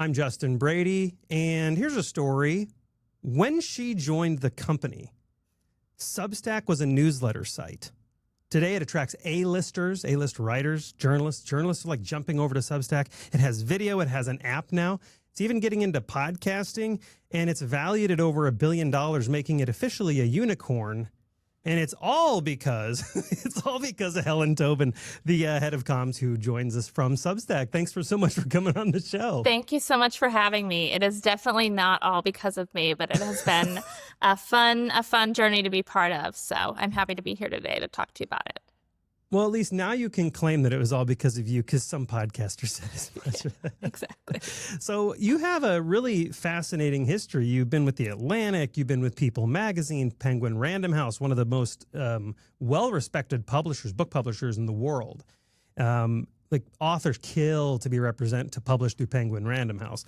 I'm Justin Brady, and here's a story. When she joined the company, Substack was a newsletter site. Today, it attracts A-listers, A-list writers, journalists. Journalists are like jumping over to Substack. It has video. It has an app now. It's even getting into podcasting, and it's valued at over $1 billion, making it officially a unicorn. And it's all because of Helen Tobin, the head of comms, who joins us from Substack. Thanks so much for coming on the show. Thank you so much for having me. It is definitely not all because of me, but it has been a fun journey to be part of. So I'm happy to be here today to talk to you about it. Well, at least now you can claim that it was all because of you, because some podcasters said as much. Yeah, exactly. So you have a really fascinating history. You've been with The Atlantic, you've been with People Magazine, Penguin Random House, one of the most well-respected book publishers in the world. Like authors kill to be published through Penguin Random House.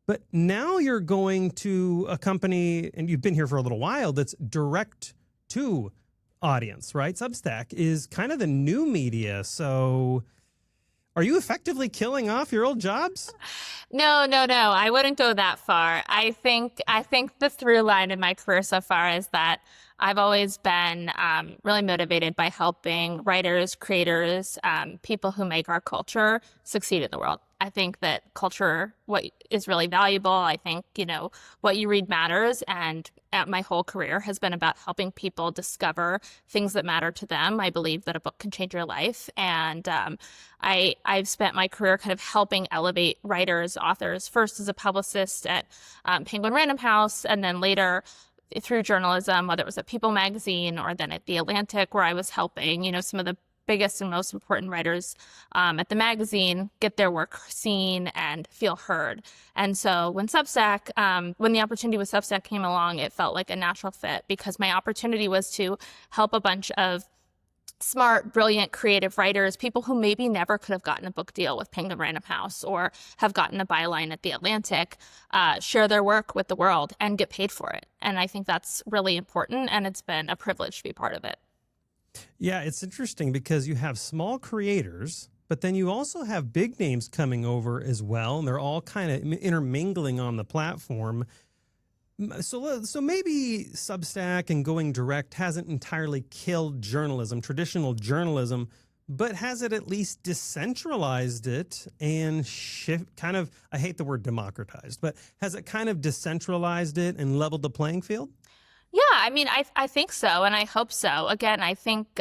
But now you're going to a company, and you've been here for a little while, that's direct to audience, right? Substack is kind of the new media. So are you effectively killing off your old jobs? No. I wouldn't go that far. I think the through line in my career so far is that I've always been really motivated by helping writers, creators, people who make our culture succeed in the world. I think that culture, what is really valuable, I think, what you read matters. And my whole career has been about helping people discover things that matter to them. I believe that a book can change your life. And I've spent my career kind of helping elevate writers, authors, first as a publicist at Penguin Random House, and then later through journalism, whether it was at People Magazine or then at The Atlantic, where I was helping, some of the biggest and most important writers at the magazine get their work seen and feel heard. And so when the opportunity with Substack came along, it felt like a natural fit because my opportunity was to help a bunch of smart, brilliant, creative writers, people who maybe never could have gotten a book deal with Penguin Random House or have gotten a byline at The Atlantic, share their work with the world and get paid for it. And I think that's really important, and it's been a privilege to be part of it. Yeah, it's interesting because you have small creators, but then you also have big names coming over as well, and they're all kind of intermingling on the platform. So maybe Substack and going direct hasn't entirely killed journalism, traditional journalism, but has it at least decentralized it and I hate the word democratized, but has it kind of decentralized it and leveled the playing field? Yeah, I think so, and I hope so. Again, I think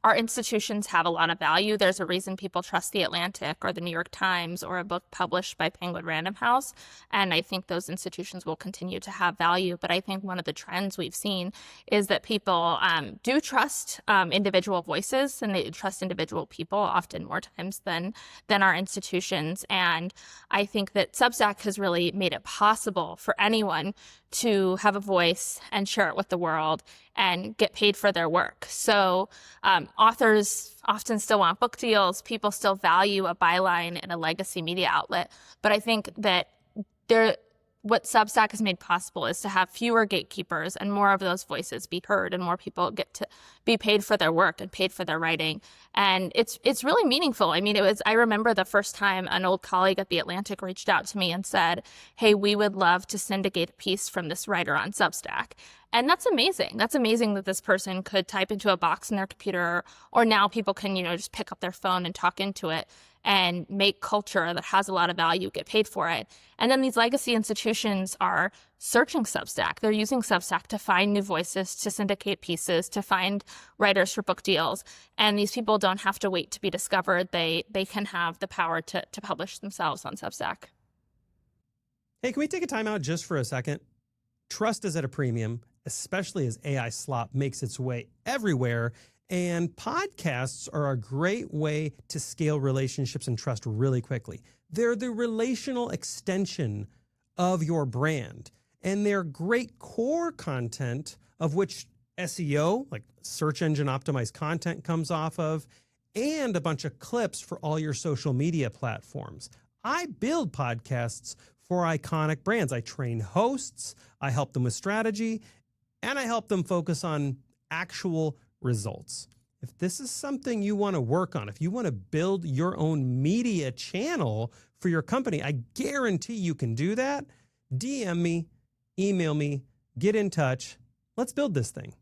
our institutions have a lot of value. There's a reason people trust The Atlantic or the New York Times or a book published by Penguin Random House, and I think those institutions will continue to have value. But I think one of the trends we've seen is that people do trust individual voices, and they trust individual people often more times than our institutions. And I think that Substack has really made it possible for anyone to have a voice and share it with the world and get paid for their work. So authors often still want book deals. People still value a byline in a legacy media outlet. But I think that what Substack has made possible is to have fewer gatekeepers and more of those voices be heard, and more people get to be paid for their work and paid for their writing. And it's really meaningful. I remember the first time an old colleague at The Atlantic reached out to me and said, "Hey, we would love to syndicate a piece from this writer on Substack." And that's amazing. That's amazing that this person could type into a box in their computer, or now people can, just pick up their phone and talk into it and make culture that has a lot of value, get paid for it. And then these legacy institutions are searching Substack. They're using Substack to find new voices, to syndicate pieces, to find writers for book deals. And these people don't have to wait to be discovered. They can have the power to publish themselves on Substack. Hey, can we take a time out just for a second? Trust is at a premium, especially as AI slop makes its way everywhere. And podcasts are a great way to scale relationships and trust really quickly. They're the relational extension of your brand, and they're great core content of which SEO, like search engine optimized content, comes off of, and a bunch of clips for all your social media platforms. I build podcasts for iconic brands. I train hosts, I help them with strategy, and I help them focus on actual results. if this is something you want to work on, if you want to build your own media channel for your company, I guarantee you can do that. DM me, email me, get in touch. Let's build this thing.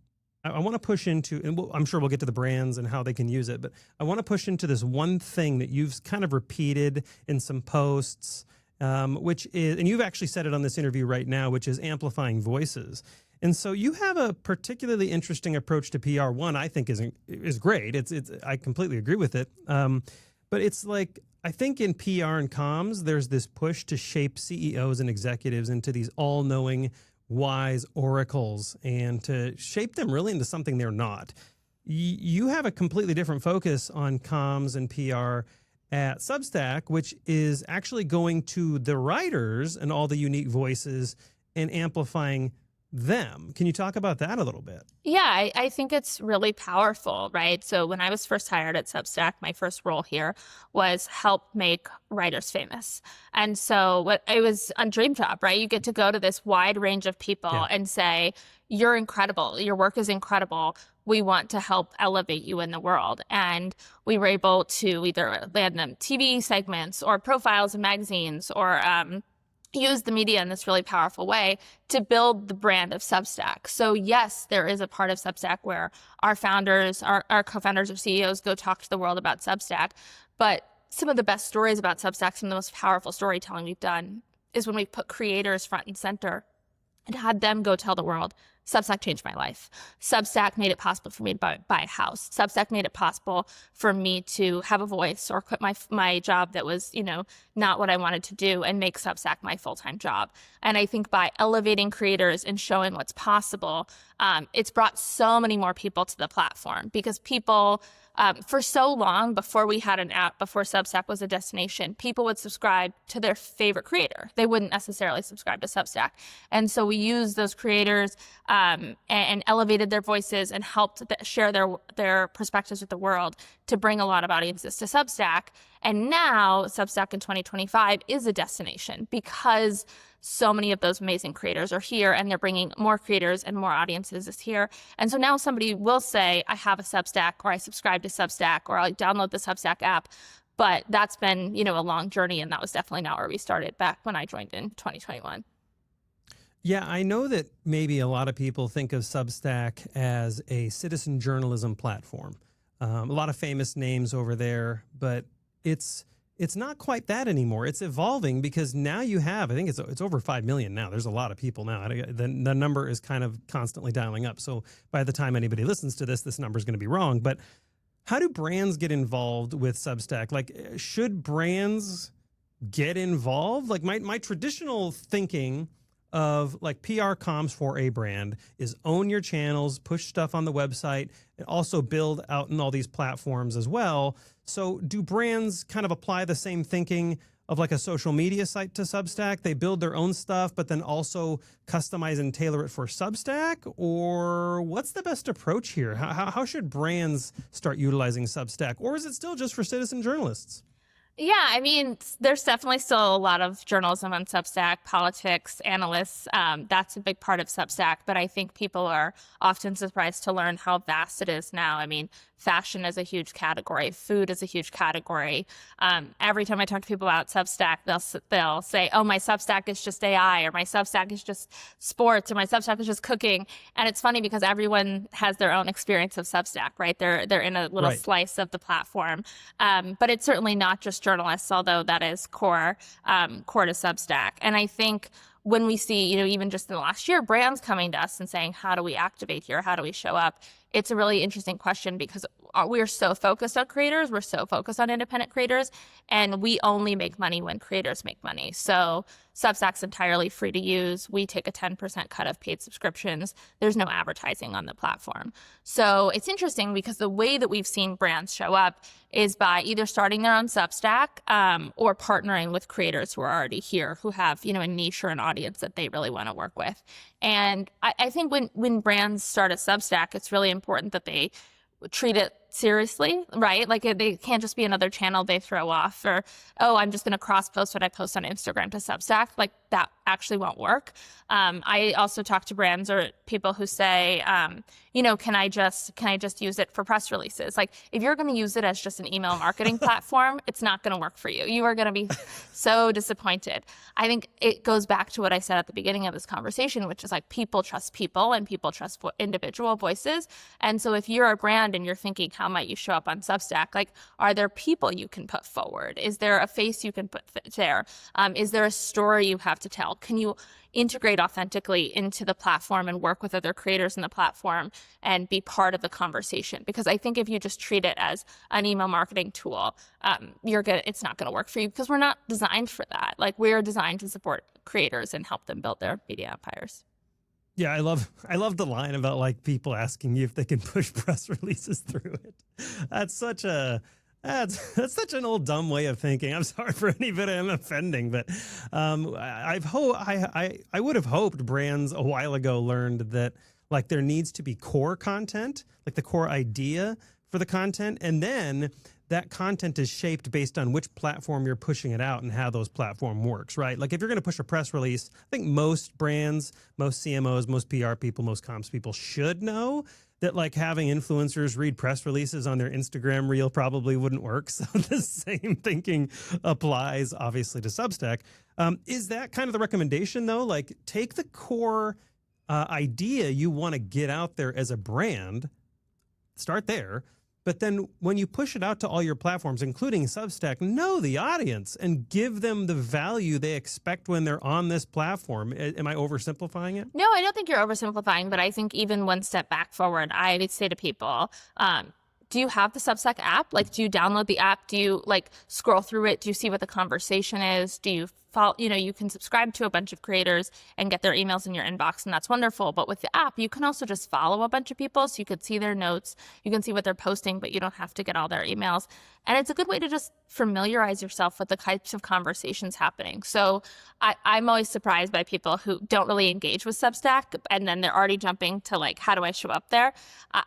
I want to push into, and I'm sure we'll get to the brands and how they can use it, but I want to push into this one thing that you've kind of repeated in some posts, which is, and you've actually said it on this interview right now, which is amplifying voices. And so you have a particularly interesting approach to PR. One, I think is great. I completely agree with it. But it's like, I think in PR and comms, there's this push to shape CEOs and executives into these all-knowing, wise oracles and to shape them really into something they're not. You have a completely different focus on comms and PR at Substack, which is actually going to the writers and all the unique voices and amplifying them. Can you talk about that a little bit? Yeah, I think it's really powerful, right? So when I was first hired at Substack, my first role here was help make writers famous. And so it was a dream job, right? You get to go to this wide range of people and say, you're incredible. Your work is incredible. We want to help elevate you in the world. And we were able to either land them TV segments or profiles in magazines or use the media in this really powerful way to build the brand of Substack. So yes, there is a part of Substack where our founders, our co-founders or CEOs go talk to the world about Substack. But some of the best stories about Substack, some of the most powerful storytelling we've done is when we've put creators front and center and had them go tell the world, Substack changed my life. Substack made it possible for me to buy a house. Substack made it possible for me to have a voice or quit my job that was, not what I wanted to do and make Substack my full-time job. And I think by elevating creators and showing what's possible, it's brought so many more people to the platform because people, for so long before we had an app, before Substack was a destination, people would subscribe to their favorite creator. They wouldn't necessarily subscribe to Substack. And so we used those creators and elevated their voices and helped share their perspectives with the world to bring a lot of audiences to Substack. And now Substack in 2025 is a destination because so many of those amazing creators are here and they're bringing more creators and more audiences is here. And so now somebody will say, I have a Substack or I subscribe to Substack or I download the Substack app. But that's been, a long journey. And that was definitely not where we started back when I joined in 2021. Yeah, I know that maybe a lot of people think of Substack as a citizen journalism platform. A lot of famous names over there, but it's not quite that anymore. It's evolving because now you have, I think it's over 5 million now. There's a lot of people now. The number is kind of constantly dialing up. So by the time anybody listens to this number is going to be wrong. But how do brands get involved with Substack? Like, should brands get involved? Like my traditional thinking of like PR comms for a brand is own your channels, push stuff on the website, and also build out in all these platforms as well. So do brands kind of apply the same thinking of like a social media site to Substack? They build their own stuff, but then also customize and tailor it for Substack? Or what's the best approach here? How should brands start utilizing Substack? Or is it still just for citizen journalists? Yeah, I mean, there's definitely still a lot of journalism on Substack, politics, analysts. That's a big part of Substack, but I think people are often surprised to learn how vast it is now. I mean, fashion is a huge category. Food is a huge category. Every time I talk to people about Substack, they'll say, oh, my Substack is just AI, or my Substack is just sports, or my Substack is just cooking. And it's funny because everyone has their own experience of Substack, right? They're in a little slice of the platform. But it's certainly not just journalists, although that is core to Substack. And I think when we see, even just in the last year, brands coming to us and saying, how do we activate here? How do we show up? It's a really interesting question because we're so focused on creators. We're so focused on independent creators, and we only make money when creators make money. So Substack's entirely free to use. We take a 10% cut of paid subscriptions. There's no advertising on the platform. So it's interesting because the way that we've seen brands show up is by either starting their own Substack or partnering with creators who are already here, who have, a niche or an audience that they really want to work with. And I think when brands start a Substack, it's really important that they treat it seriously, right? Like they can't just be another channel they throw off, or, oh, I'm just going to cross post what I post on Instagram to Substack. Like that actually won't work. I also talk to brands or people who say, can I just use it for press releases? Like if you're going to use it as just an email marketing platform, it's not going to work for you. You are going to be so disappointed. I think it goes back to what I said at the beginning of this conversation, which is like people trust people and people trust individual voices. And so if you're a brand and you're thinking, how might you show up on Substack? Like, are there people you can put forward? Is there a face you can put there? Is there a story you have to tell? Can you integrate authentically into the platform and work with other creators in the platform and be part of the conversation? Because I think if you just treat it as an email marketing tool, it's not going to work for you, because we're not designed for that. Like we're designed to support creators and help them build their media empires. Yeah, I love the line about like people asking you if they can push press releases through it. That's such an old dumb way of thinking. I'm sorry for anybody I'm offending, but I would have hoped brands a while ago learned that like there needs to be core content, like the core idea for the content, and then that content is shaped based on which platform you're pushing it out and how those platform works, right? Like if you're going to push a press release, I think most brands, most CMOs, most PR people, most comms people should know that like having influencers read press releases on their Instagram reel probably wouldn't work. So the same thinking applies obviously to Substack. Is that kind of the recommendation though? Like take the core idea you want to get out there as a brand, start there. But then when you push it out to all your platforms, including Substack, know the audience and give them the value they expect when they're on this platform. Am I oversimplifying it? No, I don't think you're oversimplifying, but I think even one step back forward, I would say to people, do you have the Substack app? Like, do you download the app? Do you like scroll through it? Do you see what the conversation is? Do you follow, you can subscribe to a bunch of creators and get their emails in your inbox, and that's wonderful. But with the app, you can also just follow a bunch of people, so you could see their notes, you can see what they're posting, but you don't have to get all their emails. And it's a good way to just familiarize yourself with the types of conversations happening. So I'm always surprised by people who don't really engage with Substack, and then they're already jumping to like, how do I show up there?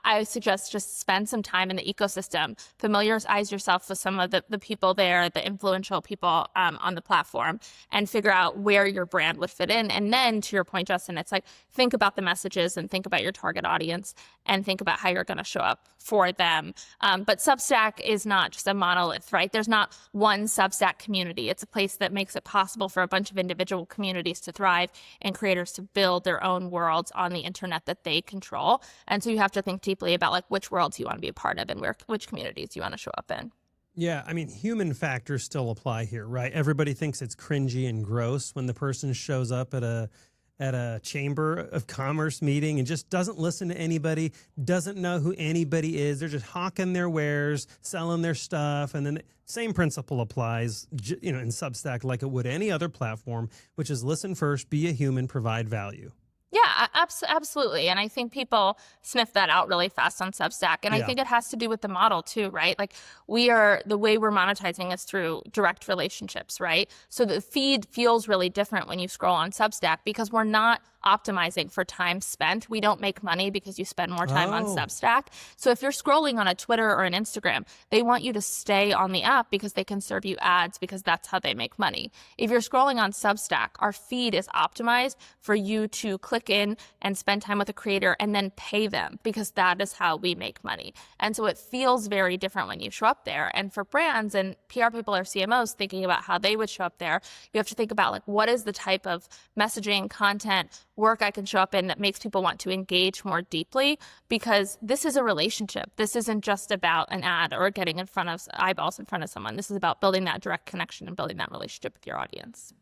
I suggest just spend some time in the ecosystem, familiarize yourself with some of the people there, the influential people on the platform, and figure out where your brand would fit in. And then to your point, Justin, it's like, think about the messages and think about your target audience and think about how you're going to show up for them. But Substack is not just a monolith, right? There's not one Substack community. It's a place that makes it possible for a bunch of individual communities to thrive and creators to build their own worlds on the internet that they control. And so you have to think deeply about like which worlds you want to be a part of and which communities you want to show up in. Yeah, I mean, human factors still apply here, right? Everybody thinks it's cringy and gross when the person shows up at a chamber of commerce meeting and just doesn't listen to anybody, doesn't know who anybody is. They're just hawking their wares, selling their stuff. And then the same principle applies, in Substack like it would any other platform, which is listen first, be a human, provide value. Yeah, absolutely. And I think people sniff that out really fast on Substack. And I think it has to do with the model too, right? Like the way we're monetizing is through direct relationships, right? So the feed feels really different when you scroll on Substack because we're not optimizing for time spent. We don't make money because you spend more time on Substack. So if you're scrolling on a Twitter or an Instagram, they want you to stay on the app because they can serve you ads because that's how they make money. If you're scrolling on Substack, our feed is optimized for you to click in and spend time with a creator and then pay them because that is how we make money. And so it feels very different when you show up there. And for brands and PR people or CMOs thinking about how they would show up there, you have to think about like, what is the type of messaging, content, work I can show up in that makes people want to engage more deeply, because this is a relationship. This isn't just about an ad or getting in front of eyeballs in front of someone. This is about building that direct connection and building that relationship with your audience.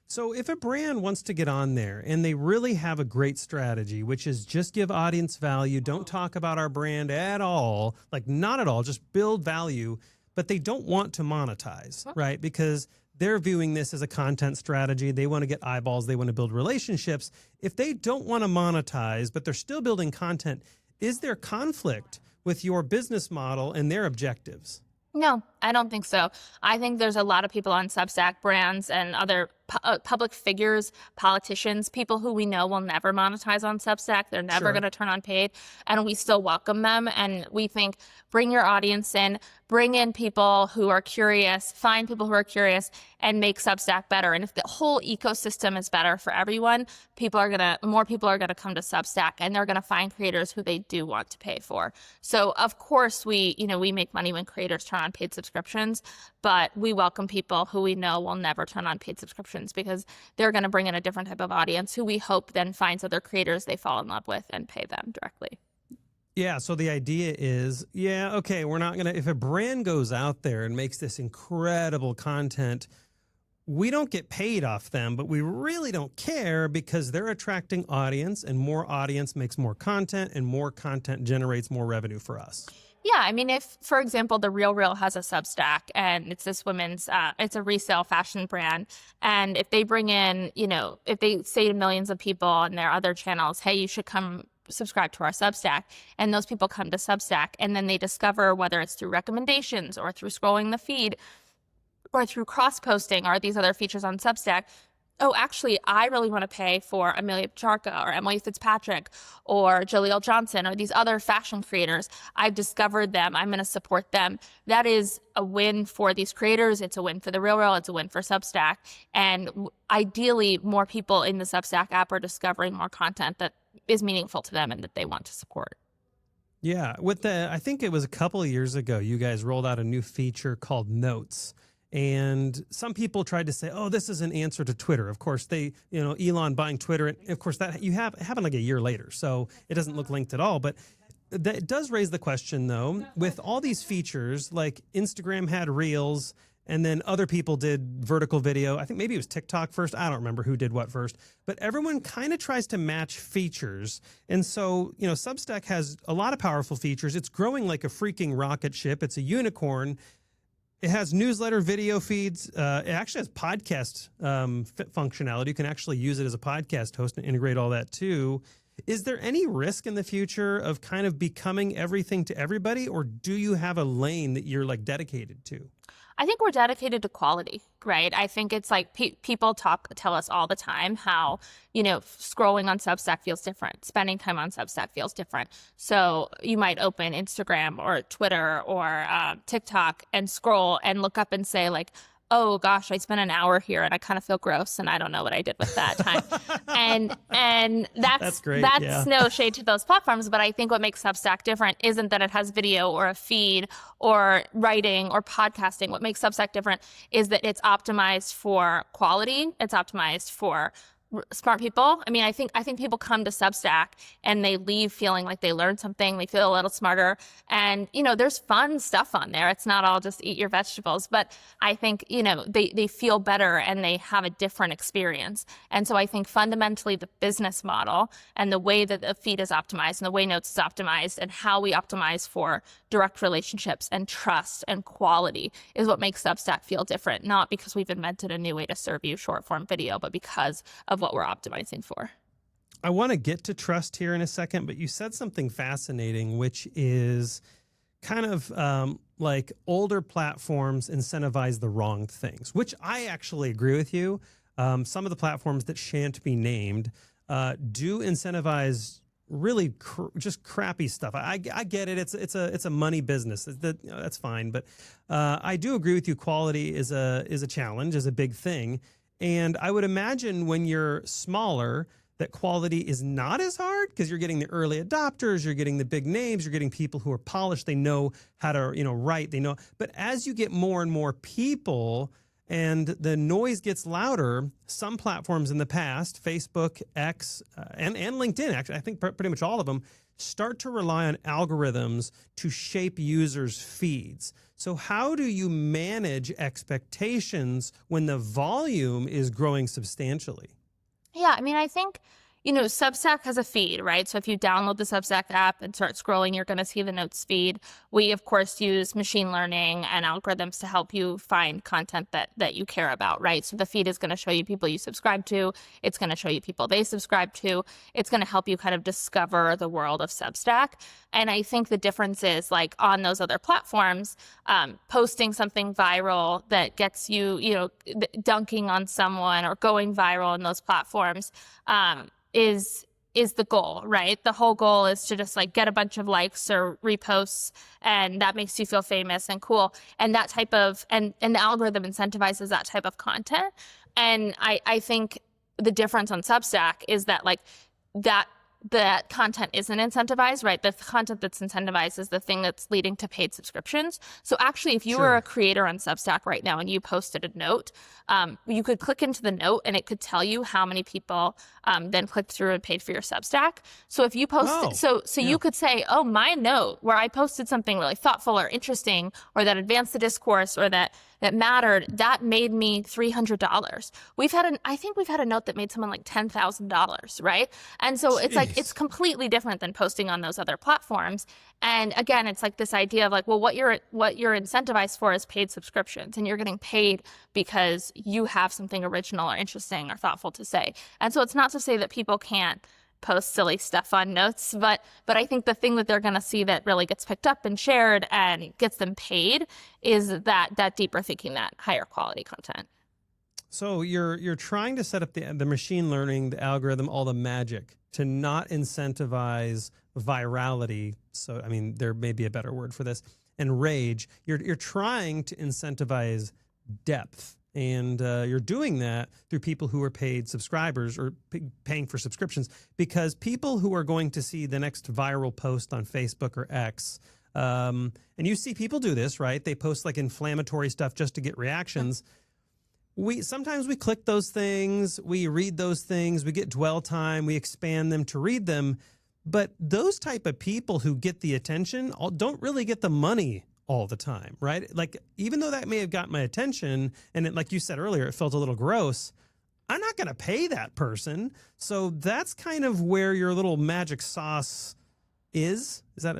So if a brand wants to get on there and they really have a great strategy, which is just give audience value, don't talk about our brand at all, like not at all, just build value, but they don't want to monetize, right? Because they're viewing this as a content strategy. They want to get eyeballs. They want to build relationships. If they don't want to monetize, but they're still building content, is there conflict with your business model and their objectives? No, I don't think so. I think there's a lot of people on Substack, brands and other public figures, politicians, people who we know will never monetize on Substack. They're never going to turn on paid, and we still welcome them. And we think, bring your audience in, bring in people who are curious, find people who are curious, and make Substack better. And if the whole ecosystem is better for everyone, more people are gonna come to Substack, and they're gonna find creators who they do want to pay for. So of course we make money when creators turn on paid subscriptions, but we welcome people who we know will never turn on paid subscriptions because they're gonna bring in a different type of audience who we hope then finds other creators they fall in love with and pay them directly. Yeah, so the idea is, okay, we're not going to, if a brand goes out there and makes this incredible content, we don't get paid off them, but we really don't care because they're attracting audience, and more audience makes more content, and more content generates more revenue for us. Yeah, I mean, if, for example, The RealReal has a Substack and it's this women's, it's a resale fashion brand, and if they bring in, if they say to millions of people on their other channels, hey, you should come subscribe to our Substack, and those people come to Substack, and then they discover, whether it's through recommendations or through scrolling the feed or through cross-posting or these other features on Substack, oh, actually, I really want to pay for Amelia Picharka or Emily Fitzpatrick or Jaleel Johnson or these other fashion creators. I've discovered them. I'm going to support them. That is a win for these creators. It's a win for The RealReal. It's a win for Substack. And ideally, more people in the Substack app are discovering more content that is meaningful to them and that they want to support. Yeah. I think it was a couple of years ago, you guys rolled out a new feature called Notes. And some people tried to say, oh, this is an answer to Twitter. Of course, Elon buying Twitter. And of course, that happened like a year later. So it doesn't look linked at all. But that does raise the question, though, with all these features, like Instagram had Reels, and then other people did vertical video. I think maybe it was TikTok first. I don't remember who did what first. But everyone kind of tries to match features. And so, Substack has a lot of powerful features. It's growing like a freaking rocket ship. It's a unicorn. It has newsletter video feeds. It actually has podcast functionality. You can actually use it as a podcast host and integrate all that too. Is there any risk in the future of kind of becoming everything to everybody, or do you have a lane that you're like dedicated to? I think we're dedicated to quality, right? I think it's like people tell us all the time how, scrolling on Substack feels different. Spending time on Substack feels different. So you might open Instagram or Twitter or TikTok and scroll and look up and say like, oh gosh, I spent an hour here and I kind of feel gross and I don't know what I did with that time. and that's great. That's no shade to those platforms, but I think what makes Substack different isn't that it has video or a feed or writing or podcasting. What makes Substack different is that it's optimized for quality. It's optimized for smart people. I mean, I think people come to Substack and they leave feeling like they learned something. They feel a little smarter. And, there's fun stuff on there. It's not all just eat your vegetables. But I think, they feel better and they have a different experience. And so I think fundamentally the business model and the way that the feed is optimized and the way Notes is optimized and how we optimize for direct relationships and trust and quality is what makes Substack feel different. Not because we've invented a new way to serve you short form video, but because of what we're optimizing for. I want to get to trust here in a second, but you said something fascinating, which is kind of like older platforms incentivize the wrong things, which I actually agree with you. Some of the platforms that shan't be named do incentivize really just crappy stuff. I get it. It's a money business. That's fine. But I do agree with you. Quality is a challenge, is a big thing. And I would imagine when you're smaller, that quality is not as hard because you're getting the early adopters, you're getting the big names, you're getting people who are polished, they know how to, write, they know. But as you get more and more people and the noise gets louder, some platforms in the past, Facebook, X, and LinkedIn, actually, I think pretty much all of them, start to rely on algorithms to shape users' feeds. So how do you manage expectations when the volume is growing substantially? Yeah, I mean, I think Substack has a feed, right? So if you download the Substack app and start scrolling, you're going to see the notes feed. We, of course, use machine learning and algorithms to help you find content that you care about, right? So the feed is going to show you people you subscribe to. It's going to show you people they subscribe to. It's going to help you kind of discover the world of Substack. And I think the difference is, like, on those other platforms, posting something viral that gets you, dunking on someone or going viral in those platforms, is the goal, right? The whole goal is to just, like, get a bunch of likes or reposts, and that makes you feel famous and cool. And that type of, and the algorithm incentivizes that type of content. And I think the difference on Substack is that, like, that content isn't incentivized, right? The content that's incentivized is the thing that's leading to paid subscriptions. So actually, if you were a creator on Substack right now and you posted a note, you could click into the note and it could tell you how many people then clicked through and paid for your Substack. So if you post, you could say, oh, my note where I posted something really thoughtful or interesting, or that advanced the discourse, or that mattered, that made me $300. I think we've had a note that made someone like $10,000, right? And so it's like, it's completely different than posting on those other platforms. And again, it's like this idea of, like, well, what you're incentivized for is paid subscriptions, and you're getting paid because you have something original or interesting or thoughtful to say. And so it's not to say that people can't post silly stuff on notes, but I think the thing that they're going to see that really gets picked up and shared and gets them paid is that deeper thinking, that higher quality content. So you're trying to set up the machine learning, the algorithm, all the magic to not incentivize virality. So, I mean, there may be a better word for this, and rage. You're trying to incentivize depth. And you're doing that through people who are paid subscribers or paying for subscriptions, because people who are going to see the next viral post on Facebook or X, and you see people do this, right? They post, like, inflammatory stuff just to get reactions. Sometimes we click those things, we read those things, we get dwell time, we expand them to read them. But those type of people who get the attention don't really get the money all the time, right? Like, even though that may have got my attention, and it, like you said earlier, it felt a little gross, I'm not going to pay that person. So that's kind of where your little magic sauce is. Is that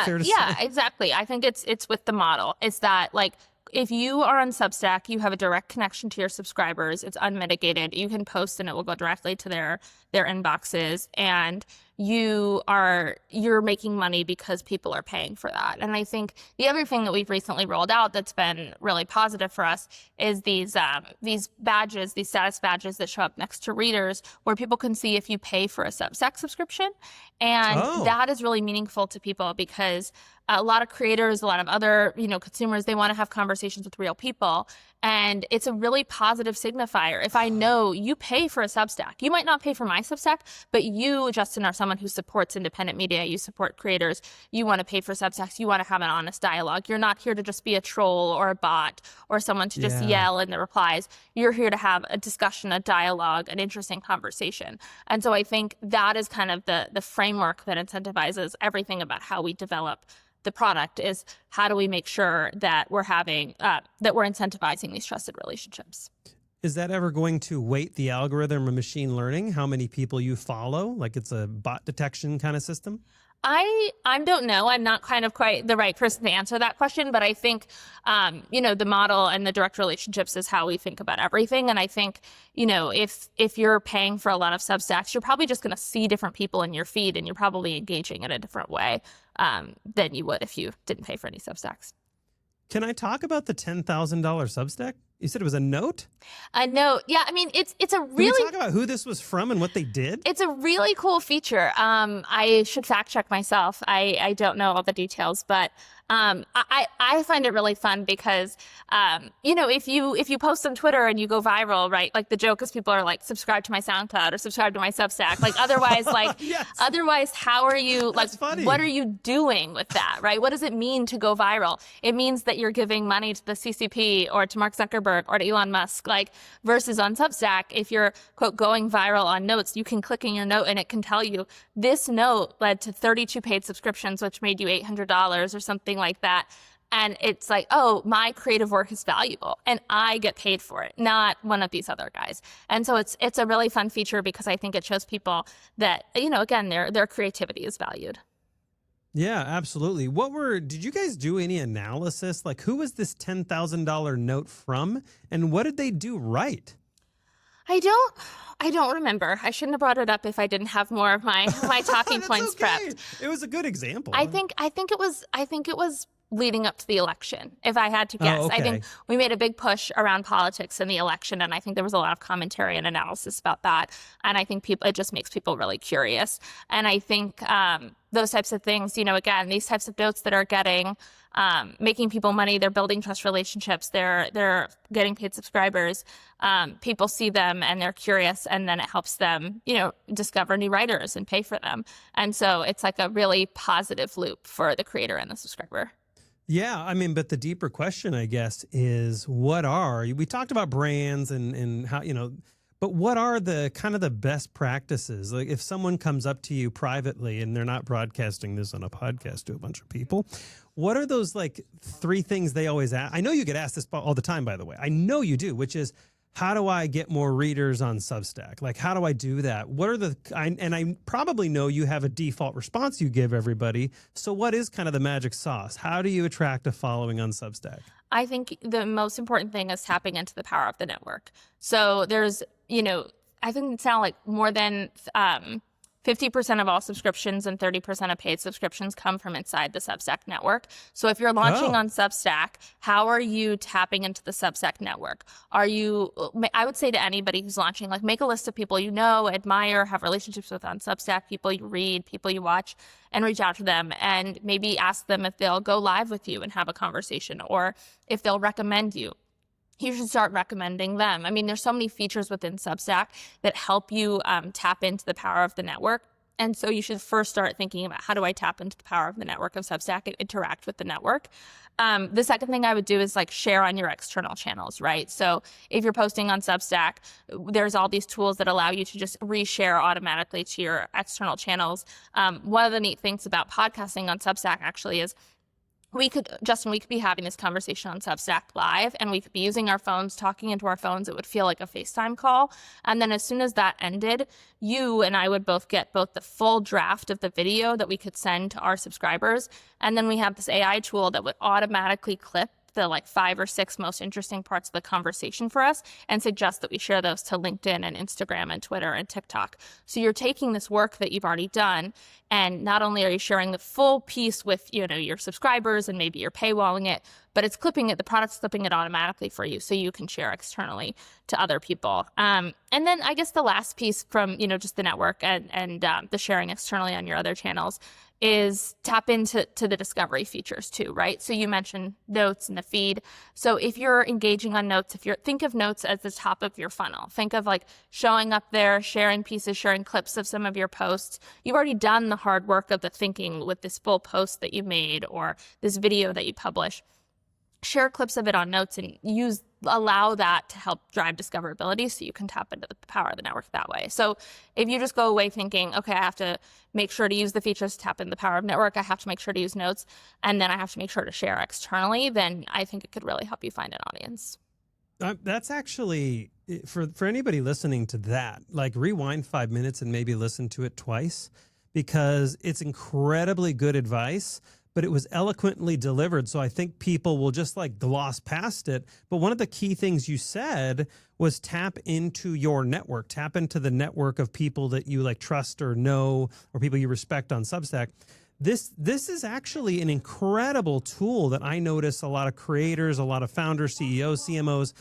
fair to say? Yeah, exactly. I think it's with the model. It's that, like, if you are on Substack, you have a direct connection to your subscribers. It's unmitigated. You can post and it will go directly to their inboxes, and you're making money because people are paying for that. And I think the other thing that we've recently rolled out that's been really positive for us is these badges, these status badges that show up next to readers, where people can see if you pay for a Substack subscription. And that is really meaningful to people, because a lot of creators, a lot of other, consumers, they want to have conversations with real people. And it's a really positive signifier. If I know you pay for a Substack, you might not pay for my Substack, but you, Justin, are someone who supports independent media. You support creators. You want to pay for Substacks. You want to have an honest dialogue. You're not here to just be a troll or a bot or someone to just yell in the replies. You're here to have a discussion, a dialogue, an interesting conversation. And so I think that is kind of the framework that incentivizes everything about how we develop the product, is how do we make sure that we're having that we're incentivizing these trusted relationships. Is that ever going to weight the algorithm or machine learning, how many people you follow? Like, it's a bot detection kind of system? I don't know. I'm not kind of quite the right person to answer that question, but I think, the model and the direct relationships is how we think about everything. And I think, if you're paying for a lot of Substacks, you're probably just going to see different people in your feed, and you're probably engaging in a different way than you would if you didn't pay for any Substacks. Can I talk about the $10,000 Substack? You said it was a note? A note. Yeah, I mean, it's a really... Can you talk about who this was from and what they did? It's a really cool feature. I should fact check myself. I don't know all the details, but I find it really fun because, if you post on Twitter and you go viral, right? Like, the joke is people are like, subscribe to my SoundCloud or subscribe to my Substack. Like, otherwise, otherwise, how are you, like, what are you doing with that, right? What does it mean to go viral? It means that you're giving money to the CCP or to Mark Zuckerberg or to Elon Musk, like, versus on Substack, if you're, quote, going viral on notes, you can click in your note and it can tell you this note led to 32 paid subscriptions, which made you $800 or something like that. And it's like, oh, my creative work is valuable and I get paid for it, not one of these other guys. And so it's a really fun feature because I think it shows people that, again, their creativity is valued. Yeah, absolutely. Did you guys do any analysis? Like, who was this $10,000 note from and what did they do right? I don't remember. I shouldn't have brought it up if I didn't have more of my talking points prepped. It was a good example. I think it was leading up to the election, if I had to guess. Okay. I think we made a big push around politics in the election, and I think there was a lot of commentary and analysis about that. And I think it just makes people really curious. And I think those types of things, again, these types of notes that are making people money, they're building trust relationships, they're getting paid subscribers. People see them and they're curious, and then it helps them, discover new writers and pay for them. And so it's like a really positive loop for the creator and the subscriber. Yeah, I mean, but the deeper question, I guess, is we talked about brands and how, but what are the kind of the best practices? Like if someone comes up to you privately and they're not broadcasting this on a podcast to a bunch of people, what are those like 3 things they always ask? I know you get asked this all the time, by the way. I know you do, which is, how do I get more readers on Substack? Like, how do I do that? And I probably know you have a default response you give everybody. So what is kind of the magic sauce? How do you attract a following on Substack? I think the most important thing is tapping into the power of the network. So there's, I think it's now like more than 50% of all subscriptions and 30% of paid subscriptions come from inside the Substack network. So if you're launching on Substack, how are you tapping into the Substack network? I would say to anybody who's launching, like, make a list of people you know, admire, have relationships with on Substack, people you read, people you watch, and reach out to them and maybe ask them if they'll go live with you and have a conversation, or if they'll recommend you. You should start recommending them. I mean, there's so many features within Substack that help you tap into the power of the network. And so you should first start thinking about, how do I tap into the power of the network of Substack and interact with the network? The second thing I would do is like share on your external channels, right? So if you're posting on Substack, there's all these tools that allow you to just reshare automatically to your external channels. One of the neat things about podcasting on Substack actually is, Justin, we could be having this conversation on Substack live, and we could be using our phones, talking into our phones. It would feel like a FaceTime call. And then as soon as that ended, you and I would both get both the full draft of the video that we could send to our subscribers. And then we have this AI tool that would automatically clip the like 5 or 6 most interesting parts of the conversation for us and suggest that we share those to LinkedIn and Instagram and Twitter and TikTok. So you're taking this work that you've already done, and not only are you sharing the full piece with, your subscribers and maybe you're paywalling it, but it's the product's clipping it automatically for you so you can share externally to other people. And then I guess the last piece from, just the network and the sharing externally on your other channels is tap into the discovery features too, right? So you mentioned notes in the feed. So if you're engaging on notes, think of notes as the top of your funnel. Think of like showing up there, sharing pieces, sharing clips of some of your posts. You've already done the hard work of the thinking with this full post that you made or this video that you publish. Share clips of it on notes and allow that to help drive discoverability so you can tap into the power of the network that way. So if you just go away thinking, okay, I have to make sure to use the features to tap into the power of network, I have to make sure to use notes, and then I have to make sure to share externally, then I think it could really help you find an audience. That's actually, for anybody listening to that, like rewind 5 minutes and maybe listen to it twice, because it's incredibly good advice, but it was eloquently delivered. So I think people will just like gloss past it. But one of the key things you said was tap into your network, tap into the network of people that you like trust or know, or people you respect on Substack. This is actually an incredible tool that I notice a lot of creators, a lot of founders, CEOs, CMOs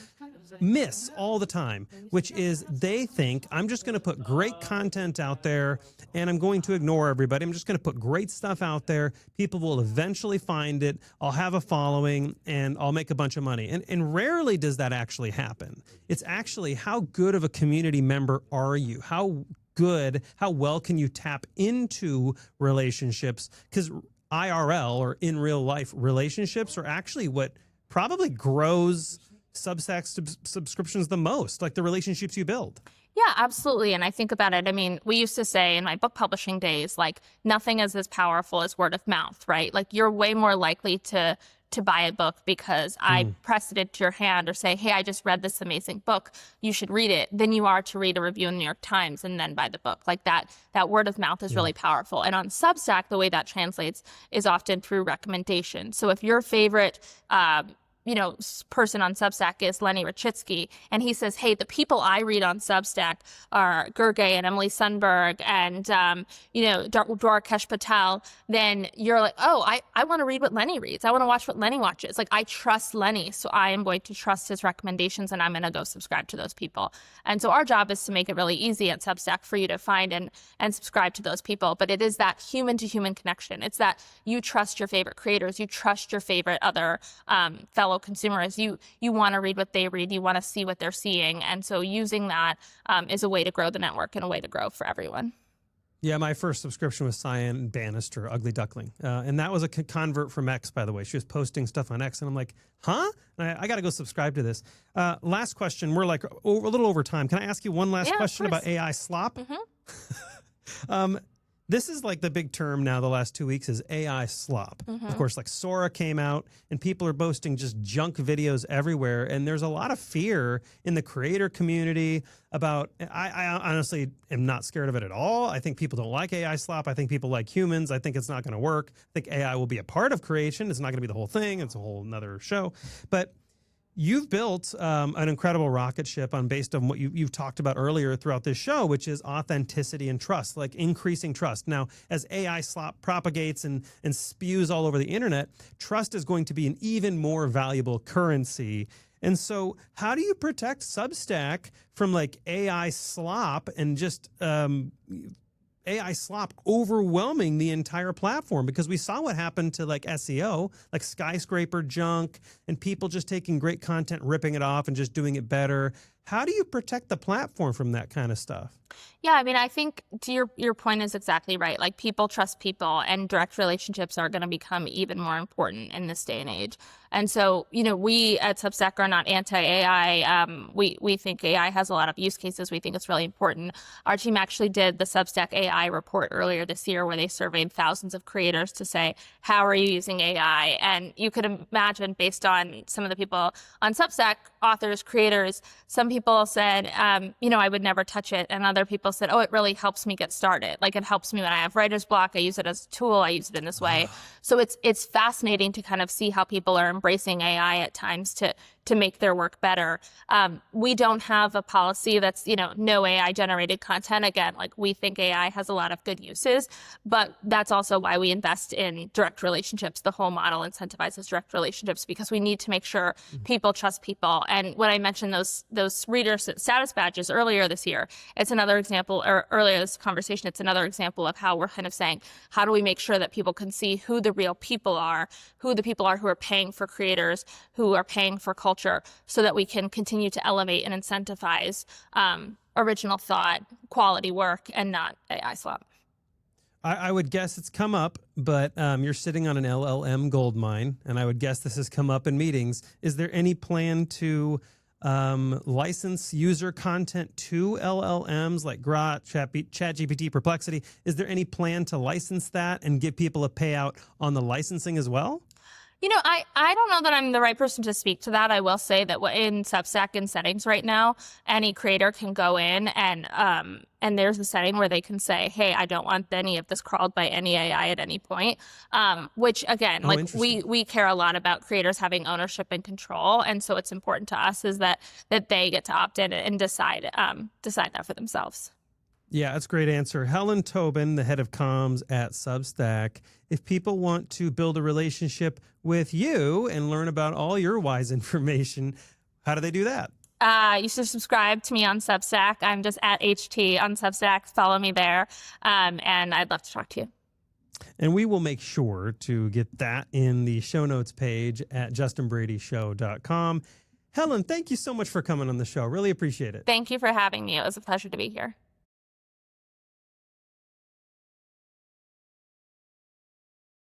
miss all the time, which is they think, I'm just going to put great content out there and I'm going to ignore everybody. I'm just going to put great stuff out there. People will eventually find it. I'll have a following and I'll make a bunch of money. And rarely does that actually happen. It's actually, how good of a community member are you? How well can you tap into relationships? Because IRL, or in real life relationships, are actually what probably grows Substack subscriptions the most, like the relationships you build. Yeah, absolutely. And I think about it. I mean, we used to say in my book publishing days, like, nothing is as powerful as word of mouth, right? Like, you're way more likely to to buy a book because I pressed it into your hand or say, hey, I just read this amazing book, you should read it, than you are to read a review in the New York Times and then buy the book. Like that word of mouth is really powerful. And on Substack, the way that translates is often through recommendation. So if your favorite person on Substack is Lenny Rachitsky, and he says, hey, the people I read on Substack are Gergely and Emily Sundberg and, Dwarkesh Patel, then you're like, oh, I want to read what Lenny reads. I want to watch what Lenny watches. Like, I trust Lenny, so I am going to trust his recommendations, and I'm going to go subscribe to those people. And so our job is to make it really easy at Substack for you to find and subscribe to those people. But it is that human-to-human connection. It's that you trust your favorite creators. You trust your favorite other fellow consumers. You want to read what they read. You want to see what they're seeing. And so using that is a way to grow the network and a way to grow for everyone. Yeah, my first subscription was Cyan Bannister, Ugly Duckling. And that was a convert from X, by the way. She was posting stuff on X, and I'm like, huh? And I got to go subscribe to this. Last question. We're like a little over time. Can I ask you one last question about AI slop? This is like the big term now the last 2 weeks is AI slop. Of course, like Sora came out and people are posting just junk videos everywhere. And there's a lot of fear in the creator community about, I honestly am not scared of it at all. I think people don't like AI slop. I think people like humans. I think it's not going to work. I think AI will be a part of creation. It's not going to be the whole thing. It's a whole nother show. But you've built an incredible rocket ship based on what you've talked about earlier throughout this show, which is authenticity and trust, like increasing trust. Now, as AI slop propagates and spews all over the internet, trust is going to be an even more valuable currency. And so how do you protect Substack from like AI slop and just AI slop overwhelming the entire platform? Because we saw what happened to like SEO, like skyscraper junk and people just taking great content, ripping it off and just doing it better. How do you protect the platform from that kind of stuff? Yeah, I mean, I think to your point is exactly right. Like people trust people and direct relationships are going to become even more important in this day and age. And so, we at Substack are not anti-AI. We think AI has a lot of use cases. We think it's really important. Our team actually did the Substack AI report earlier this year where they surveyed thousands of creators to say, how are you using AI? And you could imagine based on some of the people on Substack, authors, creators, some people said, I would never touch it. And other people said, oh, it really helps me get started. Like it helps me when I have writer's block. I use it as a tool. I use it in this way. So it's fascinating to kind of see how people are embracing AI at times to make their work better. We don't have a policy that's, no AI generated content. Again, like we think AI has a lot of good uses, but that's also why we invest in direct relationships. The whole model incentivizes direct relationships because we need to make sure people trust people. And when I mentioned those reader status badges earlier this year, it's another example, or earlier this conversation, it's another example of how we're kind of saying, how do we make sure that people can see who the real people are, who the people are who are paying for creators, who are paying for culture, so that we can continue to elevate and incentivize original thought, quality work, and not AI slop. I would guess it's come up, but you're sitting on an LLM gold mine, and I would guess this has come up in meetings. Is there any plan to license user content to LLMs like Grok, ChatGPT, Perplexity? Is there any plan to license that and give people a payout on the licensing as well? I don't know that I'm the right person to speak to that. I will say that in Substack in settings right now, any creator can go in and there's a setting where they can say, hey, I don't want any of this crawled by any AI at any point. Which again, we care a lot about creators having ownership and control. And so it's important to us is that they get to opt in and decide that for themselves. Yeah, that's a great answer. Helen Tobin, the head of comms at Substack. If people want to build a relationship with you and learn about all your wise information, how do they do that? You should subscribe to me on Substack. I'm just at HT on Substack. Follow me there. And I'd love to talk to you. And we will make sure to get that in the show notes page at justinbradyshow.com. Helen, thank you so much for coming on the show. Really appreciate it. Thank you for having me. It was a pleasure to be here.